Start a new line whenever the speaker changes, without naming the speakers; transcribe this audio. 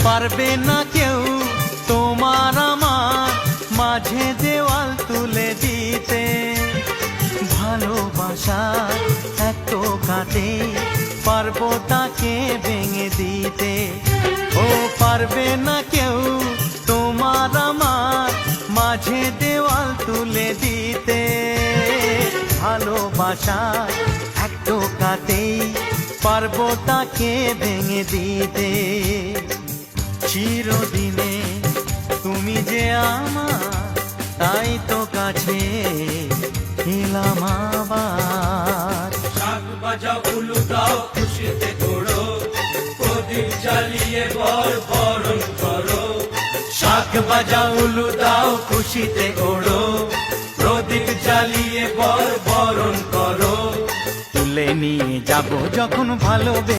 পারবে না কেউ তোমার আমার মাঝে দেওয়াল তুলে দিতে। ভালোবাসা এক টোকাতে পারবো তাকে ভেঙে দিতে। ও পারবে না কেউ তোমার আমার মাঝে দেওয়াল তুলে দিতে। ভালোবাসা এক টোকাতেই পারবো তাকে ভেঙে দিতে। চিরদিনে তুমি যে আমার, তাই তো কাছে এলাম আবার।
শাক বাজাও উলু দাও খুশিতে ঘোড়ো, প্রদীপ জ্বালিয়ে বর বরণ করো।
শাক বাজাও উলু দাও খুশিতে ওড়ো, প্রদীপ জ্বালিয়ে বর বরণ করো। তুলে নিয়ে যাব যখন ভালোবেসে